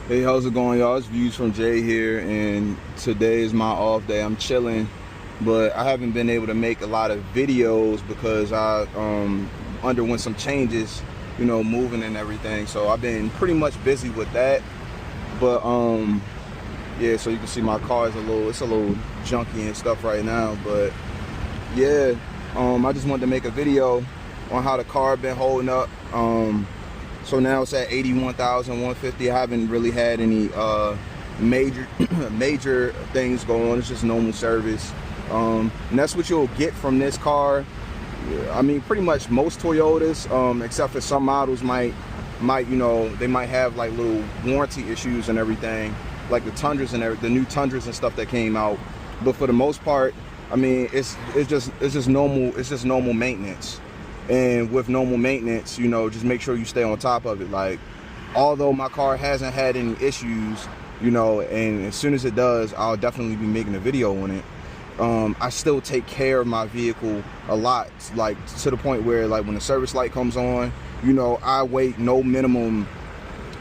Hey, how's it going, y'all? It's Views from Jay here, and today is my off day. I'm chilling, but I haven't been able to make a lot of videos because I underwent some changes, moving and everything. So I've been pretty much busy with that. But yeah, so you can see my car is it's a little junky and stuff right now. But yeah, I just wanted to make a video on how the car been holding up. So now it's at 81,150. I haven't really had any major things going on. It's just normal service, and that's what you'll get from this car. I mean, pretty much most Toyotas, except for some models might they might have like little warranty issues and everything, like the Tundras and the new Tundras and stuff that came out. But for the most part, I mean, it's just normal maintenance. And with normal maintenance, just make sure you stay on top of it. Like, although my car hasn't had any issues, and as soon as it does, I'll definitely be making a video on it. I still take care of my vehicle a lot, like to the point where, like, when the service light comes on, I wait no minimum.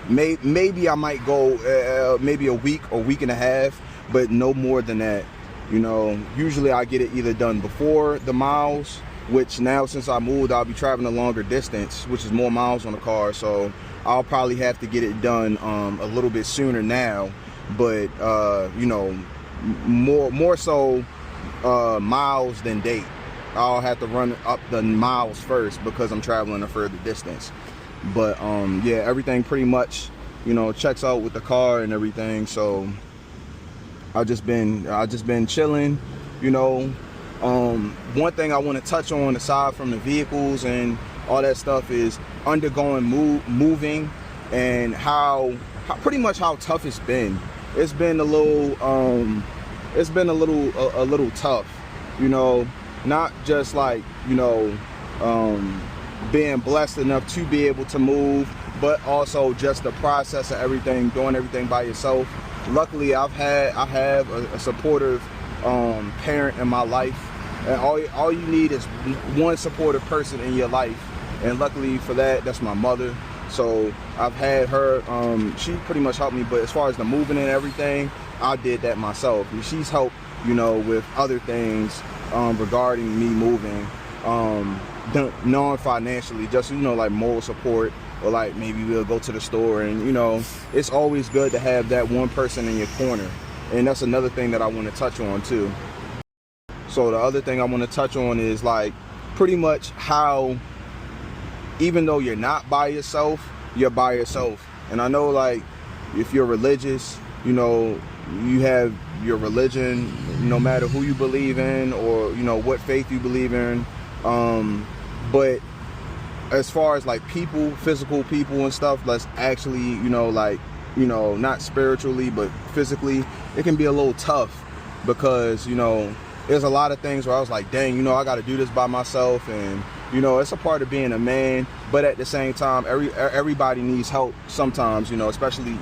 Maybe I might go maybe a week or week and a half, but no more than that. Usually I get it either done before the miles, which now since I moved, I'll be traveling a longer distance, which is more miles on the car, so I'll probably have to get it done a little bit sooner now. But more so miles than date. I'll have to run up the miles first because I'm traveling a further distance. But yeah, everything pretty much checks out with the car and everything. So I just been chilling. One thing I want to touch on, aside from the vehicles and all that stuff, is undergoing moving and how pretty much how tough it's been. It's been a little tough, not just like being blessed enough to be able to move, but also just the process of everything, doing everything by yourself. Luckily, I have a supportive parent in my life, and all you need is one supportive person in your life, and luckily for that, that's my mother. So I've had her, she pretty much helped me, but as far as the moving and everything, I did that myself. And she's helped with other things regarding me moving, non-financially, just like moral support, or like maybe we'll go to the store, and it's always good to have that one person in your corner. And that's another thing that I want to touch on too. So the other thing I want to touch on is, like, pretty much how, even though you're not by yourself, you're by yourself. And I know, like, if you're religious, you have your religion, no matter who you believe in or what faith you believe in. But as far as like people, physical people and stuff, let's actually not spiritually but physically, it can be a little tough, because there's a lot of things where I was like, dang, I got to do this by myself, and it's a part of being a man. But at the same time, everybody needs help sometimes, especially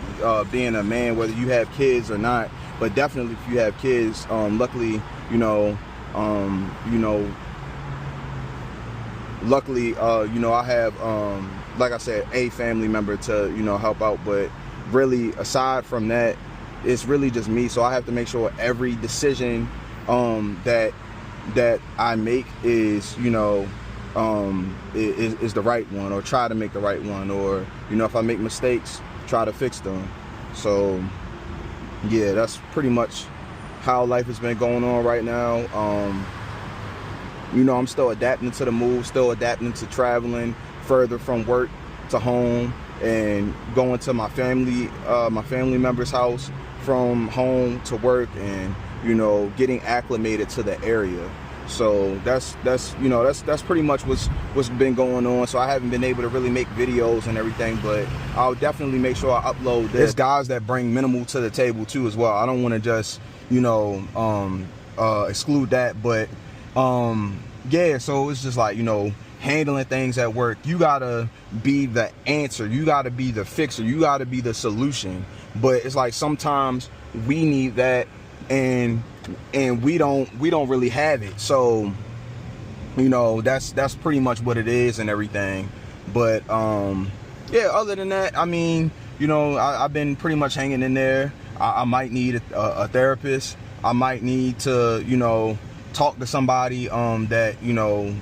being a man, whether you have kids or not. But definitely if you have kids, luckily I have, like I said, a family member to help out. But really, aside from that, it's really just me. So I have to make sure every decision that I make is is the right one, or try to make the right one, or if I make mistakes, try to fix them. So yeah, that's pretty much how life has been going on right now. I'm still adapting to the move, still adapting to traveling further from work to home, and going to my family member's house from home to work, and getting acclimated to the area. So that's pretty much what's been going on. So I haven't been able to really make videos and everything, but I'll definitely make sure I upload this. There's guys that bring minimal to the table too as well. I don't want to just exclude that, but yeah, so it's just like handling things at work. You gotta be the answer, you gotta be the fixer, you gotta be the solution. But it's like sometimes we need that, and we don't really have it. So that's pretty much what it is and everything. But yeah, other than that, I mean, you know, I've been pretty much hanging in there. I might need a therapist. I might need to, you know, talk to somebody that, you know,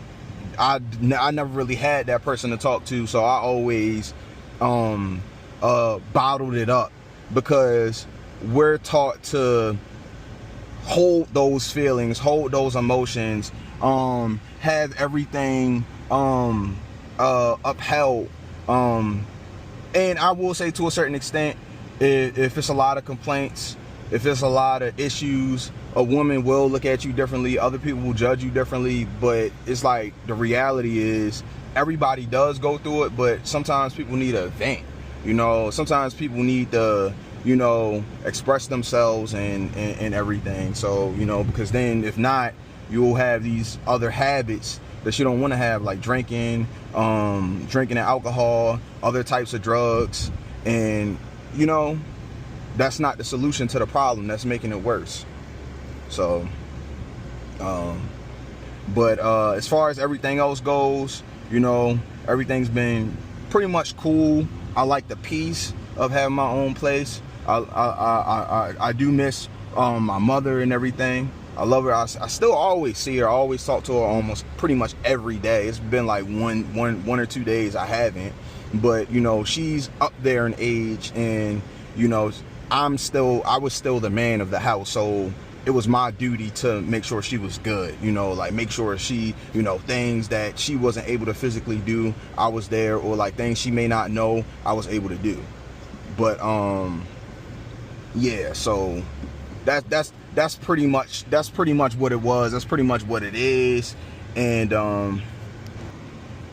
I never really had that person to talk to, so I always bottled it up, because we're taught to hold those feelings, hold those emotions, have everything upheld, and I will say, to a certain extent, if it's a lot of complaints, if it's a lot of issues, a woman will look at you differently, other people will judge you differently. But it's like, the reality is, everybody does go through it, but sometimes people need a vent, you know. Sometimes people need to, you know, express themselves and everything. So, you know, because then if not, you'll have these other habits that you don't want to have, like drinking and alcohol, other types of drugs, and, you know, that's not the solution to the problem. That's making it worse. So, but as far as everything else goes, you know, everything's been pretty much cool. I like the peace of having my own place. I do miss my mother and everything. I love her. I still always see her. I always talk to her almost pretty much every day. It's been like one or 2 days I haven't, but, you know, she's up there in age, and, you know, I was still the man of the house, so it was my duty to make sure she was good, you know, like make sure she, you know, things that she wasn't able to physically do, I was there, or like things she may not know, I was able to do. But yeah, so that's pretty much what it was. That's pretty much what it is. And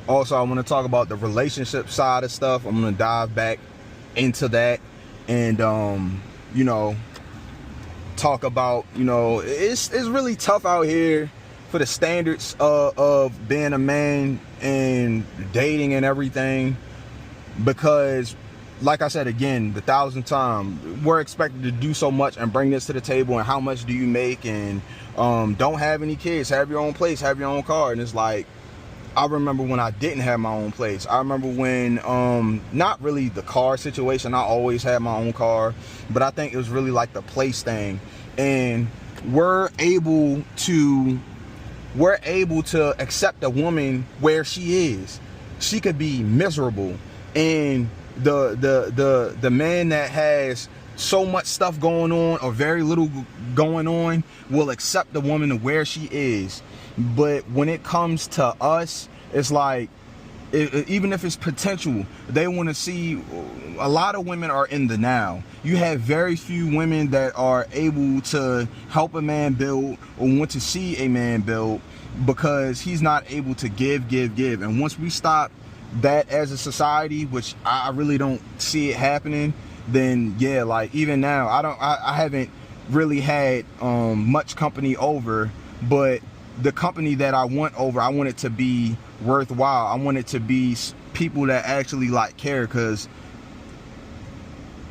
also, I want to talk about the relationship side of stuff. I'm gonna dive back into that, and you know, talk about, you know, it's really tough out here for the standards of being a man and dating and everything, because, like I said again, the 1,000th time, we're expected to do so much and bring this to the table, and how much do you make, and don't have any kids, have your own place, have your own car. And it's like, I remember when I didn't have my own place. I remember when, not really the car situation, I always had my own car, but I think it was really like the place thing. And we're able to accept a woman where she is. She could be miserable, and the man that has so much stuff going on or very little going on will accept the woman where she is. But when it comes to us, it's like, even if it's potential, they want to see. A lot of women are in the now. You have very few women that are able to help a man build, or want to see a man build, because he's not able to give. And once we stop that as a society, which I really don't see it happening, then yeah, like even now, I haven't really had much company over, but the company that I want over, I want it to be worthwhile. I want it to be people that actually like care, because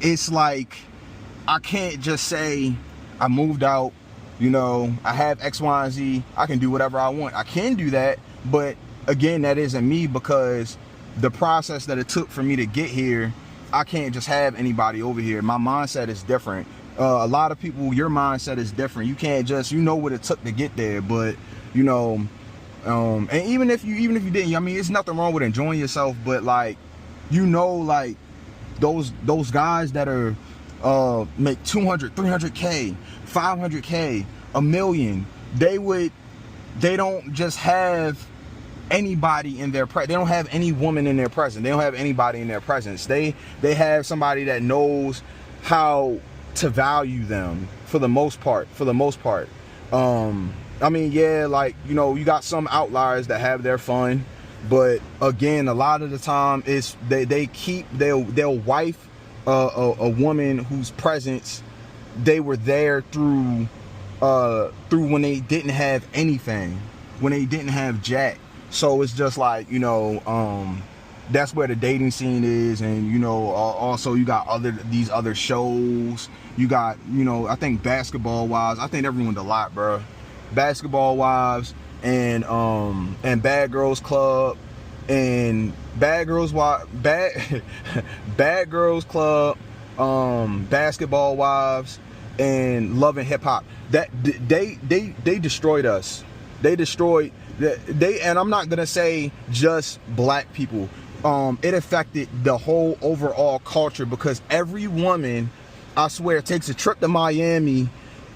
it's like, I can't just say I moved out, you know, I have X, Y, and Z, I can do whatever I want. I can do that, but again, that isn't me, because the process that it took for me to get here, I can't just have anybody over here. My mindset is different. A lot of people, your mindset is different. You can't just, you know what it took to get there, but, you know, and even if you didn't, I mean, it's nothing wrong with enjoying yourself, but like, you know, like those guys that are make 200, 300K, 500K, $1 million, they don't just have anybody in their presence. They don't have any woman in their presence. They don't have anybody in their presence. They have somebody that knows how to value them for the most part. I mean, yeah, like, you know, you got some outliers that have their fun, but again, a lot of the time it's they'll wife a woman whose presence they were there through when they didn't have anything, when they didn't have jack. So it's just like, you know, that's where the dating scene is. And, you know, also you got these other shows. You got, you know, I think Basketball Wives. I think they're ruined a lot, bro. Basketball Wives and Bad Girls Club. and Bad Girls Bad Bad Girls Club, Basketball Wives, and Love and Hip Hop. That they destroyed us. They destroyed and I'm not gonna say just black people. It affected the whole overall culture, because every woman, I swear, takes a trip to Miami,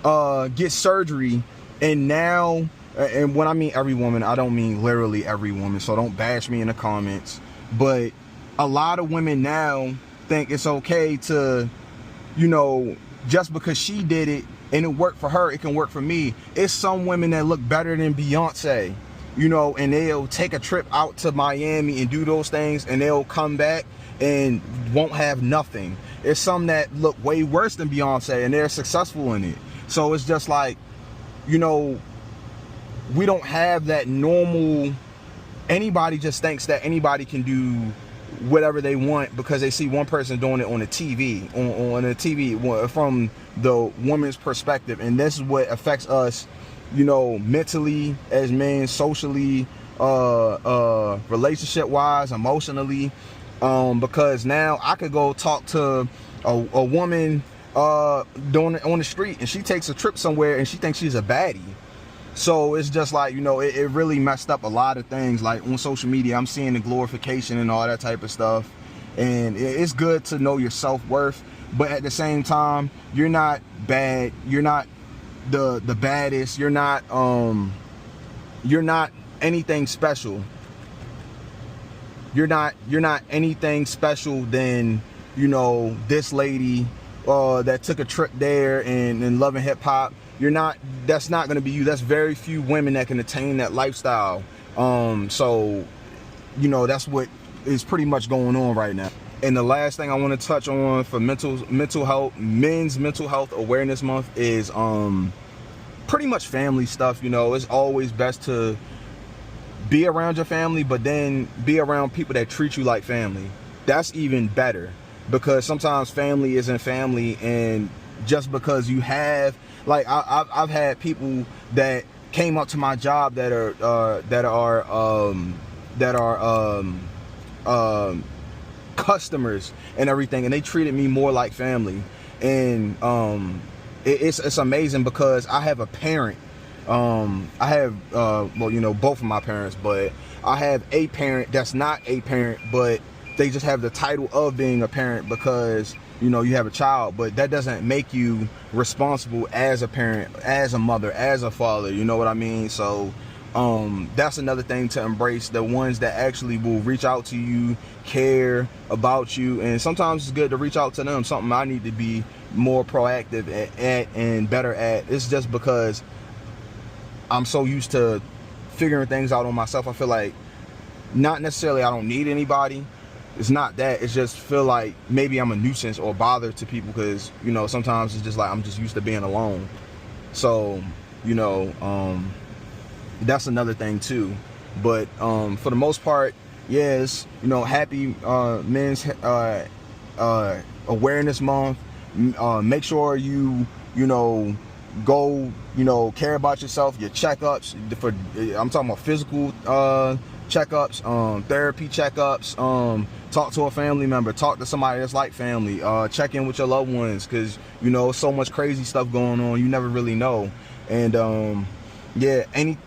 gets surgery, and now, and when I mean every woman, I don't mean literally every woman, so don't bash me in the comments, but a lot of women now think it's okay to, you know, just because she did it and it worked for her, it can work for me. It's some women that look better than Beyonce, you know, and they'll take a trip out to Miami and do those things, and they'll come back and won't have nothing. It's some that look way worse than Beyonce and they're successful in it. So it's just like, you know, we don't have that normal, anybody just thinks that anybody can do whatever they want because they see one person doing it on the TV, on the TV from the woman's perspective. And this is what affects us, you know, mentally as men, socially, relationship wise, emotionally, because now I could go talk to a woman doing it on the street, and she takes a trip somewhere and she thinks she's a baddie. So it's just like, you know, it really messed up a lot of things. Like on social media, I'm seeing the glorification and all that type of stuff, and it's good to know your self-worth, but at the same time, you're not bad, you're not the baddest, you're not anything special. You're not anything special than, you know, this lady that took a trip there and Love and Hip Hop. You're not, that's not going to be you. That's very few women that can attain that lifestyle. So, you know, that's what is pretty much going on right now. And the last thing I want to touch on for mental health, Men's Mental Health Awareness Month, is pretty much family stuff. You know, it's always best to be around your family, but then be around people that treat you like family. That's even better, because sometimes family isn't family, and just because you have, like, I've had people that came up to my job that are customers and everything, and they treated me more like family. And it's amazing, because I have a parent. I have well, you know, both of my parents, but I have a parent that's not a parent, but they just have the title of being a parent because, you know, you have a child, but that doesn't make you responsible as a parent, as a mother, as a father, you know what I mean? So that's another thing to embrace, the ones that actually will reach out to you, care about you. And sometimes it's good to reach out to them, something I need to be more proactive at and better at. It's just because I'm so used to figuring things out on myself. I feel like, not necessarily I don't need anybody, it's not that, it's just feel like maybe I'm a nuisance or bother to people, because, you know, sometimes it's just like I'm just used to being alone. So, you know, that's another thing too. But for the most part, yes, you know, happy Men's Awareness Month. Make sure you know, go, you know, care about yourself, your checkups, I'm talking about physical checkups, therapy checkups, talk to a family member, talk to somebody that's like family, check in with your loved ones, because, you know, so much crazy stuff going on, you never really know. And yeah, anyway,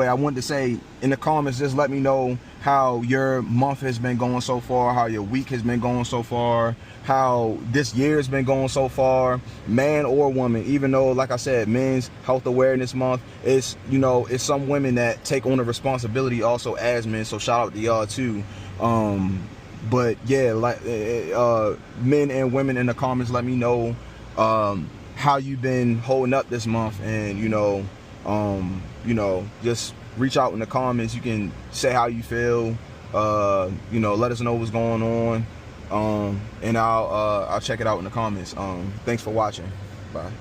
I wanted to say in the comments, just let me know how your month has been going so far, how your week has been going so far, how this year has been going so far, man or woman. Even though, like I said, Men's Health Awareness Month, it's, you know, it's some women that take on the responsibility also as men, so shout out to y'all too. But yeah, like men and women in the comments, let me know how you've been holding up this month, and you know, just reach out in the comments. You can say how you feel, you know, let us know what's going on, and I'll check it out in the comments. Thanks for watching. Bye.